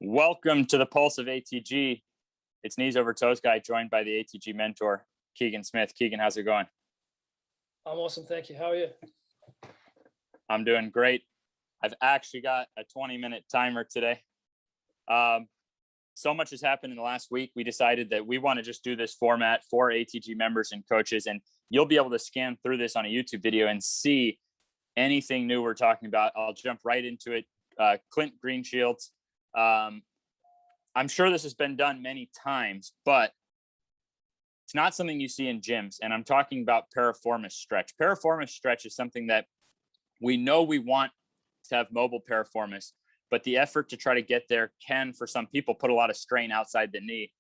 Welcome to the Pulse of ATG. It's Knees Over Toes guy, joined by the ATG mentor, Keegan Smith. Keegan, how's it going? I'm awesome, thank you. How are you? I'm doing great. I've actually got a 20-minute timer today. So much has happened in the last week. We decided that we want to just do this format for ATG members and coaches, and you'll be able to scan through this on a YouTube video and see anything new we're talking about. I'll jump right into it. Clint Greenshields. I'm sure this has been done many times, but it's not something you see in gyms. And I'm talking about piriformis stretch. Piriformis stretch is something that we know we want to have mobile piriformis, but the effort to try to get there can, for some people, put a lot of strain outside the knee.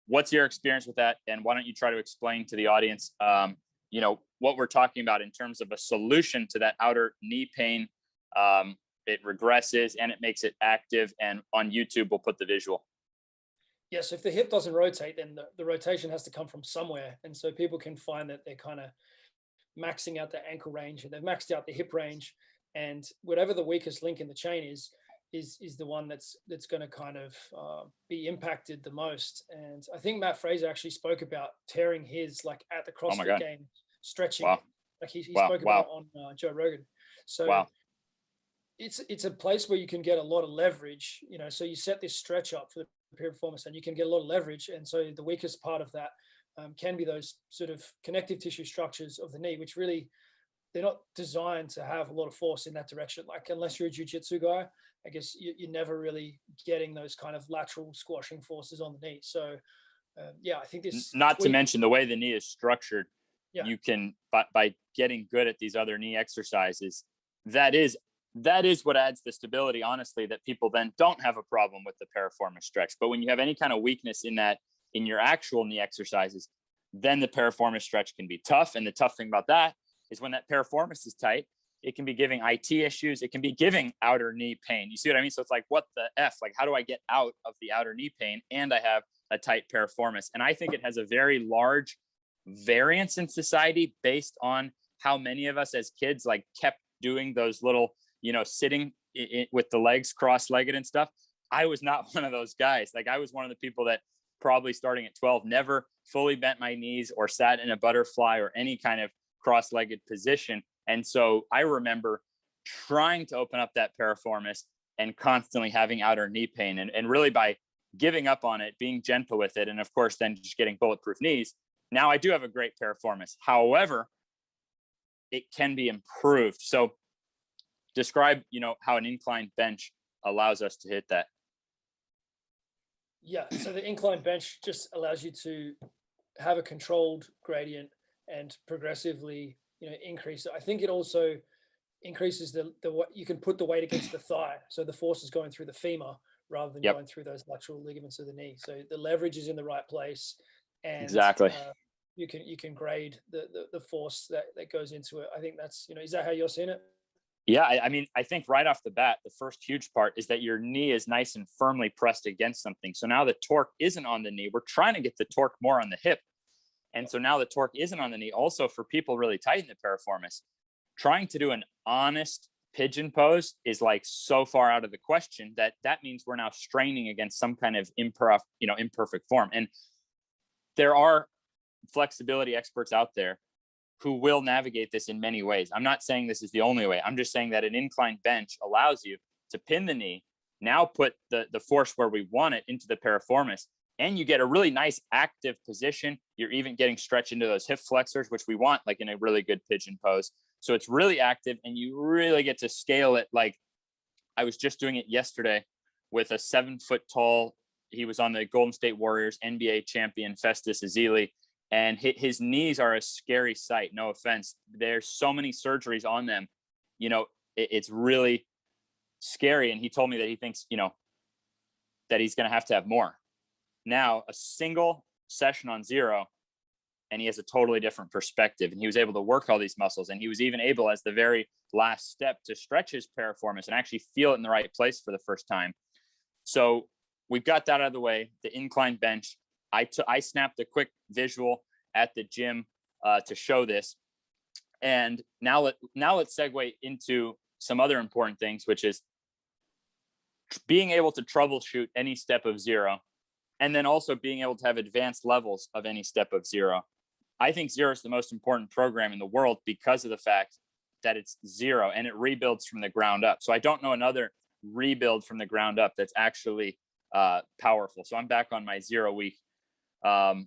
What's your experience with that? And why don't you try to explain to the audience, what we're talking about in terms of a solution to that outer knee pain. It regresses and it makes it active. And on YouTube, we'll put the visual. Yes, if the hip doesn't rotate, then the rotation has to come from somewhere. And so people can find that they're kind of maxing out the ankle range, and they've maxed out the hip range. And whatever the weakest link in the chain is the one that's going to kind of be impacted the most. And I think Matt Fraser actually spoke about tearing his, like, at the CrossFit game, stretching. Wow. Like he spoke about it on Joe Rogan. So it's a place where you can get a lot of leverage, so you set this stretch up for the piriformis and you can get a lot of leverage. And so the weakest part of that can be those sort of connective tissue structures of the knee, which really, they're not designed to have a lot of force in that direction. Like, unless you're a jiu-jitsu guy, I guess you're never really getting those kind of lateral squashing forces on the knee. So I think this, not to mention the way the knee is structured, you can, by getting good at these other knee exercises, that is what adds the stability, honestly, that people then don't have a problem with the piriformis stretch. But when you have any kind of weakness in your actual knee exercises, then the piriformis stretch can be tough. And the tough thing about that is when that piriformis is tight, it can be giving IT issues. It can be giving outer knee pain. You see what I mean? So it's like, what the F? Like, how do I get out of the outer knee pain and I have a tight piriformis? And I think it has a very large variance in society based on how many of us as kids kept doing those little, sitting with the legs cross-legged and stuff. I was not one of those guys. I was one of the people that probably starting at 12 never fully bent my knees or sat in a butterfly or any kind of cross-legged position. And so I remember trying to open up that piriformis and constantly having outer knee pain, and really, by giving up on it, being gentle with it, and of course then just getting bulletproof knees, now I do have a great piriformis. However, it can be improved. So describe, how an incline bench allows us to hit that. Yeah, so the incline bench just allows you to have a controlled gradient and progressively, increase it. I think it also increases the you can put the weight against the thigh, so the force is going through the femur rather than going through those lateral ligaments of the knee. So the leverage is in the right place, and exactly. You can grade the force that goes into it. I think that's, is that how you're seeing it? Yeah, I mean, I think right off the bat, the first huge part is that your knee is nice and firmly pressed against something. So now the torque isn't on the knee. We're trying to get the torque more on the hip. And so now the torque isn't on the knee. Also, for people really tight in the piriformis, trying to do an honest pigeon pose is so far out of the question that means we're now straining against some kind of imperfect form. And there are flexibility experts out there who will navigate this in many ways. I'm not saying this is the only way. I'm just saying that an incline bench allows you to pin the knee, now put the force where we want it into the piriformis, and you get a really nice active position. You're even getting stretch into those hip flexors, which we want in a really good pigeon pose. So it's really active, and you really get to scale it. I was just doing it yesterday with a 7-foot tall, he was on the Golden State Warriors, NBA champion, Festus Ezeli. And his knees are a scary sight. No offense. There's so many surgeries on them. It's really scary. And he told me that he thinks, that he's going to have more. Now, a single session on zero, and he has a totally different perspective. And he was able to work all these muscles. And he was even able, as the very last step, to stretch his piriformis and actually feel it in the right place for the first time. So we've got that out of the way. The incline bench. I snapped a quick visual at the gym to show this. And now let's segue into some other important things, which is being able to troubleshoot any step of zero, and then also being able to have advanced levels of any step of zero. I think zero is the most important program in the world because of the fact that it's zero and it rebuilds from the ground up. So I don't know another rebuild from the ground up that's actually powerful. So I'm back on my 0 week. Let's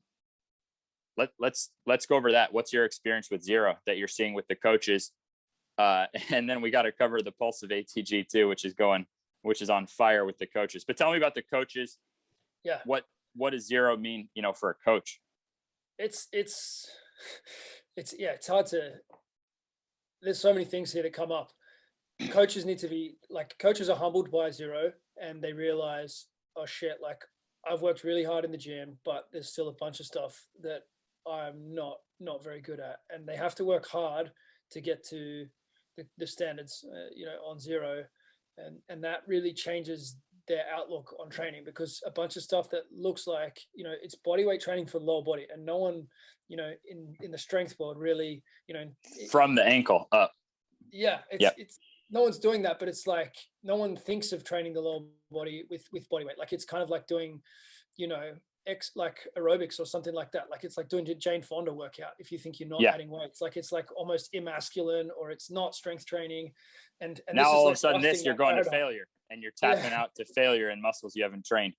go over that. What's your experience with zero that you're seeing with the coaches? And then we got to cover the pulse of ATG too, which is on fire with the coaches. But tell me about the coaches. Yeah. What does zero mean, for a coach? It's hard to, there's so many things here that come up. Coaches need to be coaches are humbled by zero and they realize, oh shit, I've worked really hard in the gym, but there's still a bunch of stuff that I'm not very good at. And they have to work hard to get to the standards, on zero. And that really changes their outlook on training, because a bunch of stuff that looks like, it's body weight training for lower body, and no one, in the strength world really, from the ankle up. Yeah. It's no one's doing that, but it's like, no one thinks of training the lower body with body weight. Like it's kind of like doing, aerobics or something like that. Like it's like doing a Jane Fonda workout. If you think you're not adding weights, it's like almost emasculine, or it's not strength training. And now all of a sudden you're going to failure, and you're tapping out to failure in muscles you haven't trained.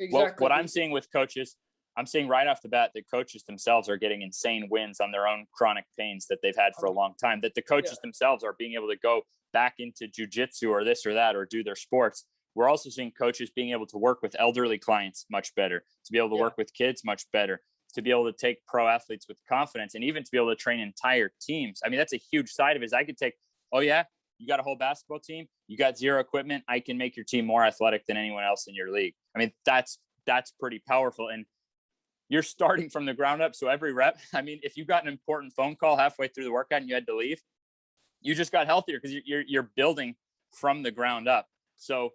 Exactly. What I'm seeing with coaches, I'm seeing right off the bat that coaches themselves are getting insane wins on their own chronic pains that they've had for a long time, that the coaches themselves are being able to go back into jujitsu or this or that, or do their sports. We're also seeing coaches being able to work with elderly clients much better, to be able to work with kids much better, to be able to take pro athletes with confidence, and even to be able to train entire teams. I mean, that's a huge side of it. Is I could take, oh yeah, you got a whole basketball team, you got zero equipment, I can make your team more athletic than anyone else in your league. I mean, that's pretty powerful. And you're starting from the ground up. So every rep, I mean, if you got an important phone call halfway through the workout and you had to leave, you just got healthier because you're building from the ground up. So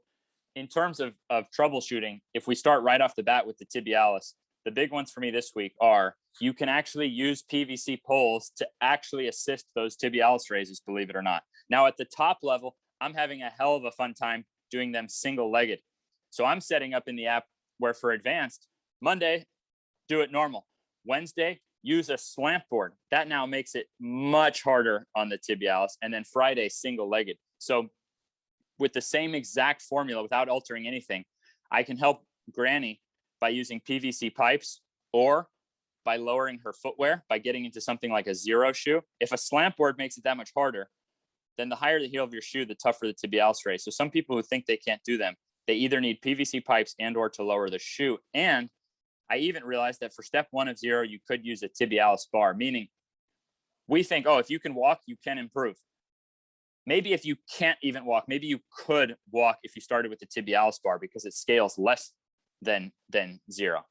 in terms of troubleshooting, if we start right off the bat with the tibialis, the big ones for me this week are, you can actually use PVC poles to actually assist those tibialis raises, believe it or not. Now at the top level, I'm having a hell of a fun time doing them single-legged. So I'm setting up in the app where for advanced, Monday, do it normal. Wednesday, use a slant board. That now makes it much harder on the tibialis. And then Friday, single-legged. So with the same exact formula, without altering anything, I can help Granny by using PVC pipes, or by lowering her footwear, by getting into something like a zero shoe. If a slant board makes it that much harder, then the higher the heel of your shoe, the tougher the tibialis raise. So some people who think they can't do them, they either need PVC pipes and or to lower the shoe. And I even realized that for step 1 of zero, you could use a tibialis bar, meaning we think, oh, if you can walk, you can improve. Maybe if you can't even walk, maybe you could walk if you started with the tibialis bar, because it scales less than zero.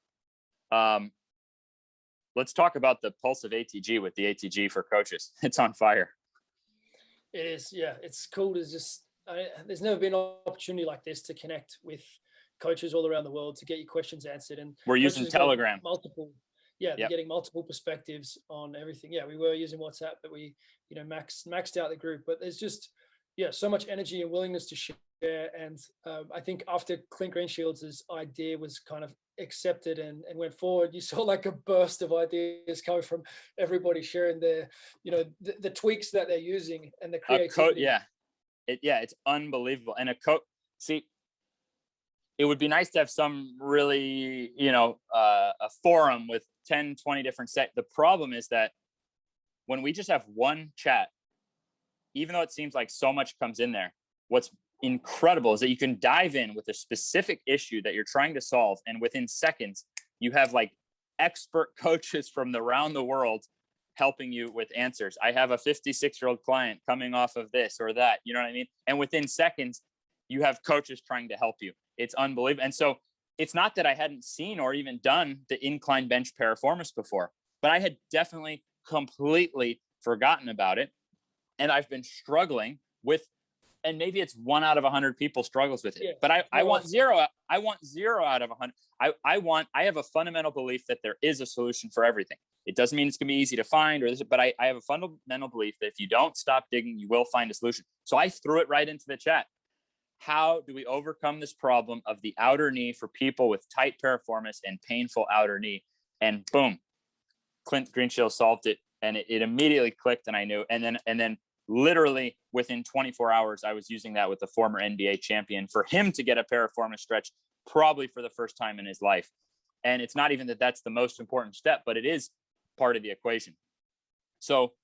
Let's talk about the pulse of ATG with the ATG for coaches. It's on fire. It is. Yeah. It's cool to just, there's never been an opportunity like this to connect with coaches all around the world, to get your questions answered. And we're using Telegram. They're getting multiple perspectives on everything. Yeah, we were using WhatsApp, but we, maxed out the group. But there's just, so much energy and willingness to share. And I think after Clint Greenshields' idea was kind of accepted and went forward, you saw like a burst of ideas coming from everybody sharing their, the tweaks that they're using and the creativity. It's unbelievable. And it would be nice to have some really, a forum with 10, 20 different The problem is that when we just have one chat, even though it seems like so much comes in there, what's incredible is that you can dive in with a specific issue that you're trying to solve. And within seconds, you have like expert coaches from around the world helping you with answers. I have a 56-year-old client coming off of this or that, you know what I mean? And within seconds, you have coaches trying to help you. It's unbelievable. And so it's not that I hadn't seen or even done the incline bench piriformis before, but I had definitely completely forgotten about it. And I've been struggling with, and maybe it's 1 out of 100 people struggles with it, but I want zero. I want 0 out of 100. I have a fundamental belief that there is a solution for everything. It doesn't mean it's going to be easy to find but I have a fundamental belief that if you don't stop digging, you will find a solution. So I threw it right into the chat. how do we overcome this problem of the outer knee for people with tight piriformis and painful outer knee? And boom, Clint Greenshield solved it, and it immediately clicked, and I knew. And then literally within 24 hours, I was using that with the former NBA champion for him to get a piriformis stretch, probably for the first time in his life. And it's not even that that's the most important step, but it is part of the equation. So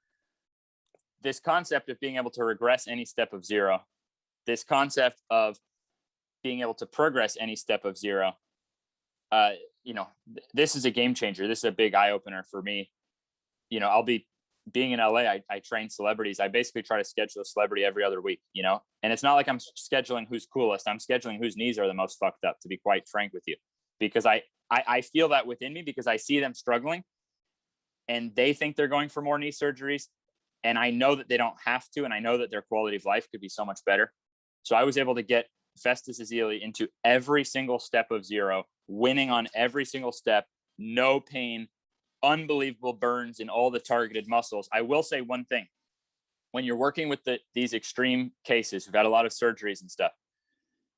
this concept of being able to regress any step of zero, this concept of being able to progress any step of zero, this is a game changer. This is a big eye opener for me. I'll be being in LA. I train celebrities. I basically try to schedule a celebrity every other week, and it's not like I'm scheduling who's coolest. I'm scheduling whose knees are the most fucked up, to be quite frank with you, because I feel that within me, because I see them struggling and they think they're going for more knee surgeries. And I know that they don't have to. And I know that their quality of life could be so much better. So I was able to get Festus Ezeli into every single step of zero, winning on every single step, no pain, unbelievable burns in all the targeted muscles. I will say one thing: when you're working with these extreme cases who've had a lot of surgeries and stuff,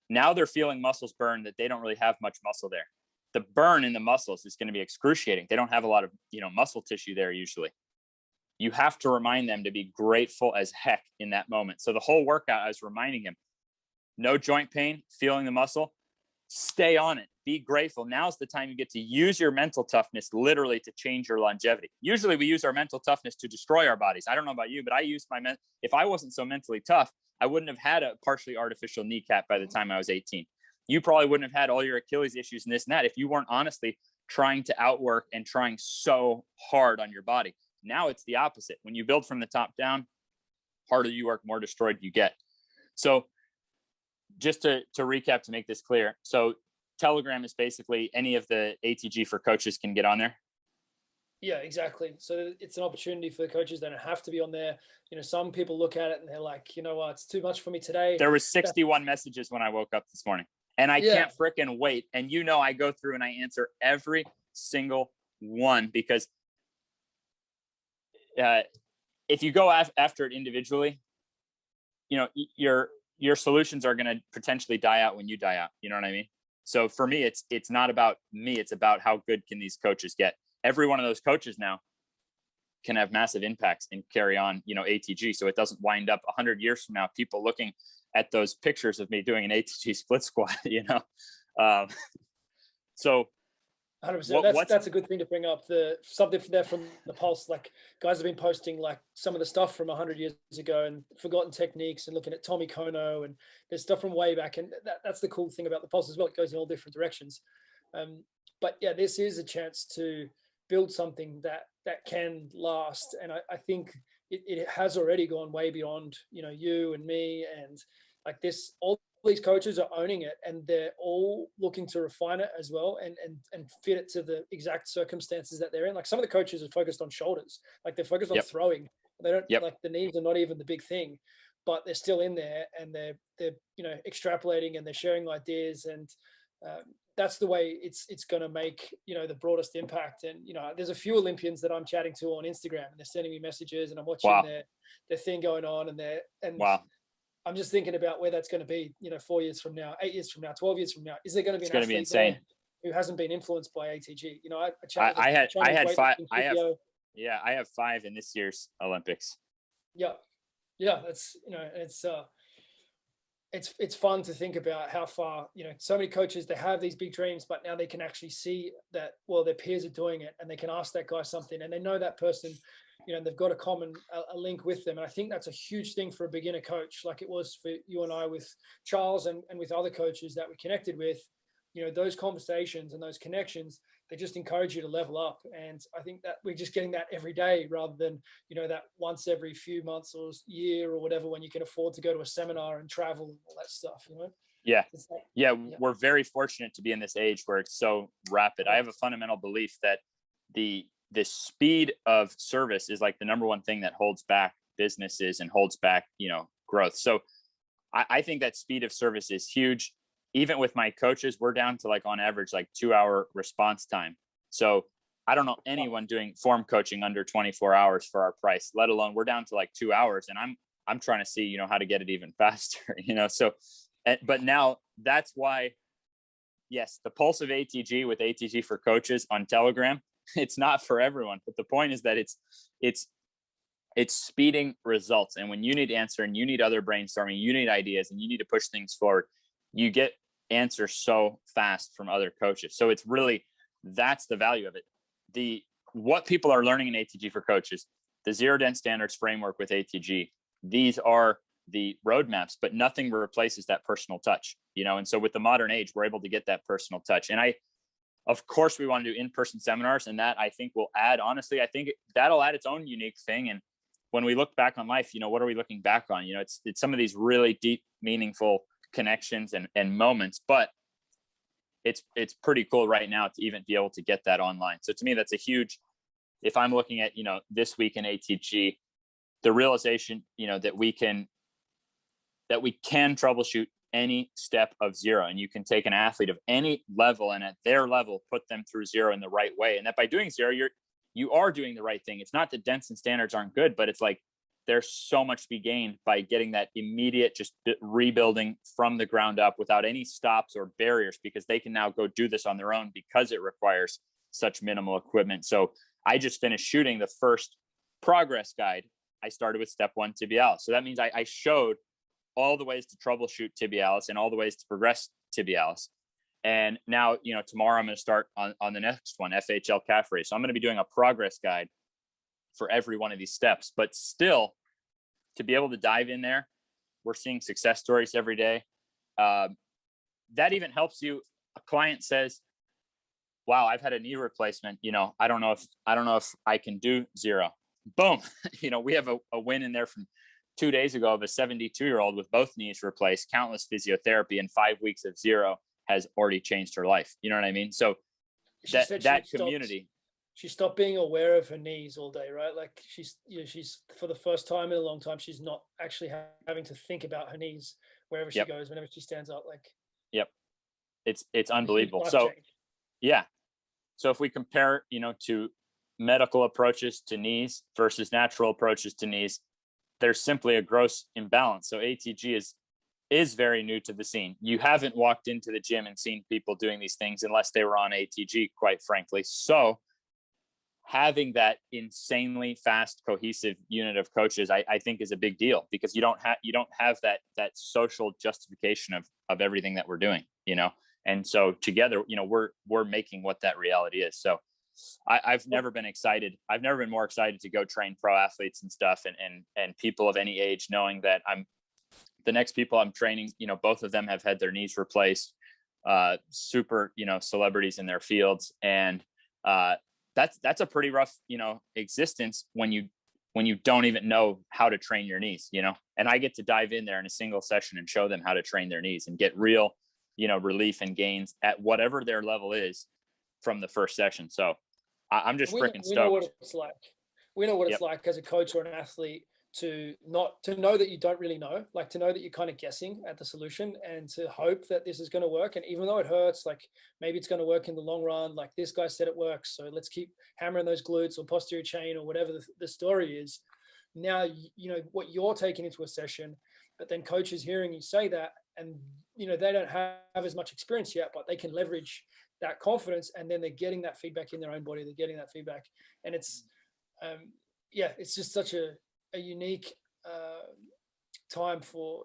now they're feeling muscles burn that they don't really have much muscle there. The burn in the muscles is going to be excruciating. They don't have a lot of, muscle tissue there usually. You have to remind them to be grateful as heck in that moment. So the whole workout, I was reminding him, no joint pain, feeling the muscle, stay on it, be grateful. Now's the time you get to use your mental toughness literally to change your longevity. Usually we use our mental toughness to destroy our bodies. I don't know about you, but I used if I wasn't so mentally tough, I wouldn't have had a partially artificial kneecap by the time I was 18. You probably wouldn't have had all your Achilles issues and this and that if you weren't honestly trying to outwork and trying so hard on your body. Now it's the opposite. When you build from the top down, harder you work, more destroyed you get. So just to recap, to make this clear. So Telegram is basically any of the ATG for coaches can get on there. Yeah, exactly. So it's an opportunity for the coaches. They don't have to be on there. Some people look at it and they're like, you know what, it's too much for me today. There was 61 messages when I woke up this morning, and I can't fricking wait. And I go through and I answer every single one, because if you go after it individually, your solutions are going to potentially die out when you die out. You know what I mean? So for me, it's not about me. It's about how good can these coaches get. Every one of those coaches now can have massive impacts and carry on, ATG. So it doesn't wind up 100 years from now, people looking at those pictures of me doing an ATG split squat, So 100%. That's a good thing to bring up. Something there from the Pulse, like guys have been posting like some of the stuff from 100 years ago and forgotten techniques, and looking at Tommy Kono, and there's stuff from way back. And that's the cool thing about the Pulse as well. It goes in all different directions. But yeah, this is a chance to build something that can last. And I think it has already gone way beyond, you and me, and like this, all these coaches are owning it, and they're all looking to refine it as well and fit it to the exact circumstances that they're in. Like some of the coaches are focused on shoulders, like they're focused on throwing. They don't like the knees are not even the big thing, but they're still in there, and they're extrapolating, and they're sharing ideas, and that's the way it's going to make the broadest impact. And there's a few Olympians that I'm chatting to on Instagram, and they're sending me messages, and I'm watching their thing going on, and I'm just thinking about where that's going to be 4 years from now, 8 years from now, 12 years from now. Is there going to be an athlete insane who hasn't been influenced by ATG? I had 5. I have 5 in this year's Olympics. Yeah, that's it's fun to think about how far, so many coaches, they have these big dreams, but now they can actually see that, well, their peers are doing it, and they can ask that guy something, and they know that person, they've got a link with them. And I think that's a huge thing for a beginner coach, like it was for you and I with Charles and with other coaches that we connected with. Those conversations and those connections, they just encourage you to level up. And I think that we're just getting that every day, rather than, that once every few months or year or whatever, when you can afford to go to a seminar and travel and all that stuff, Yeah. We're very fortunate to be in this age where it's so rapid. I have a fundamental belief that the speed of service is like the number one thing that holds back businesses and holds back, growth. So I think that speed of service is huge. Even with my coaches, we're down to like on average, like 2-hour response time. So I don't know anyone doing form coaching under 24 hours for our price, let alone we're down to like 2 hours. And I'm trying to see, how to get it even faster, So But now that's why, yes, the pulse of ATG with ATG for Coaches on Telegram, it's not for everyone. But the point is that it's speeding results. And when you need answer and you need other brainstorming, you need ideas and you need to push things forward, you get answers so fast from other coaches. So it's really, that's the value of it. What people are learning in ATG for Coaches, the zero dense standards framework with ATG, these are the roadmaps, but nothing replaces that personal touch, And so with the modern age, we're able to get that personal touch. And of course, we want to do in-person seminars, and that I think will add, honestly, I think that'll add its own unique thing. And when we look back on life, what are we looking back on? It's some of these really deep, meaningful connections and moments, but it's pretty cool right now to even be able to get that online. So to me, that's a huge, if I'm looking at, this week in ATG, the realization, that we can troubleshoot any step of zero, and you can take an athlete of any level and at their level, put them through zero in the right way. And that by doing zero, you are doing the right thing. It's not that dense and standards aren't good, but it's like, there's so much to be gained by getting that immediate, just rebuilding from the ground up without any stops or barriers, because they can now go do this on their own because it requires such minimal equipment. So I just finished shooting the first progress guide. I started with step 1 tibialis. So that means I showed all the ways to troubleshoot tibialis and all the ways to progress tibialis. And now, tomorrow I'm going to start on the next one, FHL calf raise. So I'm going to be doing a progress guide for every one of these steps, but still to be able to dive in there, we're seeing success stories every day. That even helps you. A client says, wow, I've had a knee replacement. I don't know if I can do zero. Boom. We have a win in there from 2 days ago of a 72-year-old with both knees replaced, countless physiotherapy, and 5 weeks of zero has already changed her life. You know what I mean? So that community. She stopped being aware of her knees all day, right? Like she's for the first time in a long time, she's not actually having to think about her knees wherever she goes, whenever she stands up. Like, it's unbelievable. So, yeah. So if we compare, to medical approaches to knees versus natural approaches to knees, there's simply a gross imbalance. So ATG is very new to the scene. You haven't walked into the gym and seen people doing these things unless they were on ATG, quite frankly. So having that insanely fast, cohesive unit of coaches, I think is a big deal, because you don't have that social justification of everything that we're doing, And so together, we're making what that reality is. So I've never been more excited to go train pro athletes and stuff, and people of any age, knowing that the next people I'm training, both of them have had their knees replaced, super, celebrities in their fields. And, that's a pretty rough, existence when you don't even know how to train your knees, and I get to dive in there in a single session and show them how to train their knees and get real, relief and gains at whatever their level is from the first session. So I'm just freaking stoked. We know what it's like. We know what it's like as a coach or an athlete to know that you don't really know, like to know that you're kind of guessing at the solution and to hope that this is going to work. And even though it hurts, like maybe it's going to work in the long run, like this guy said it works, so let's keep hammering those glutes or posterior chain or whatever the story is. Now, what you're taking into a session, but then coaches hearing you say that, and, they don't have as much experience yet, but they can leverage that confidence, and then they're getting that feedback in their own body. They're getting that feedback. And it's, it's just such a unique time for,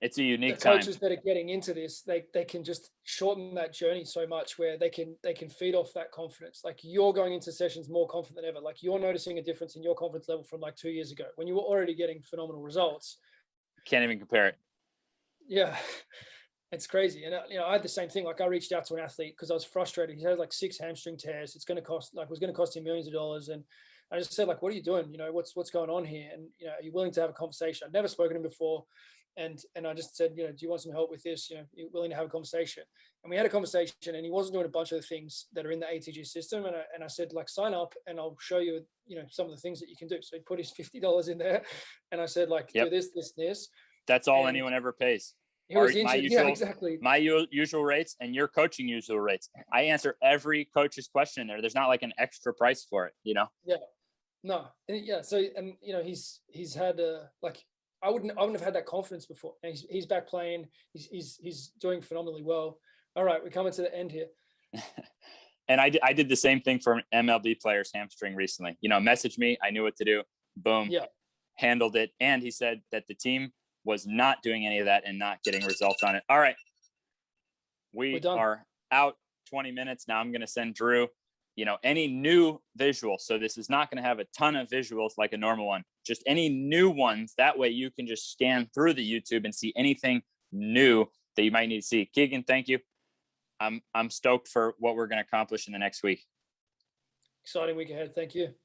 it's a unique the coaches that are getting into this. They can just shorten that journey so much, where they can feed off that confidence. Like, you're going into sessions more confident than ever. Like, you're noticing a difference in your confidence level from like 2 years ago when you were already getting phenomenal results. Can't even compare it. Yeah. It's crazy. And, I had the same thing. Like, I reached out to an athlete because I was frustrated. He had like 6 hamstring tears. It was going to cost him millions of dollars. And I just said, like, what are you doing? What's going on here? And, are you willing to have a conversation? I'd never spoken to him before. And I just said, do you want some help with this? You're willing to have a conversation? And we had a conversation, and he wasn't doing a bunch of the things that are in the ATG system. And I said, like, sign up and I'll show you, some of the things that you can do. So he put his $50 in there, and I said, like, do this, this, this. That's all anyone ever pays. Exactly. My usual rates and your coaching usual rates. I answer every coach's question there. There's not like an extra price for it, Yeah. No. Yeah. So, and he's had I wouldn't have had that confidence before. And he's back playing. He's doing phenomenally well. All right, we're coming to the end here. And I did the same thing for an MLB player's hamstring recently. Message me. I knew what to do. Boom. Yeah. Handled it. And he said that the team was not doing any of that and not getting results on it. All right. We are out 20 minutes. Now I'm going to send Drew, any new visuals. So this is not going to have a ton of visuals like a normal one, just any new ones. That way you can just scan through the YouTube and see anything new that you might need to see. Keegan, thank you. I'm stoked for what we're going to accomplish in the next week. Exciting week ahead. Thank you.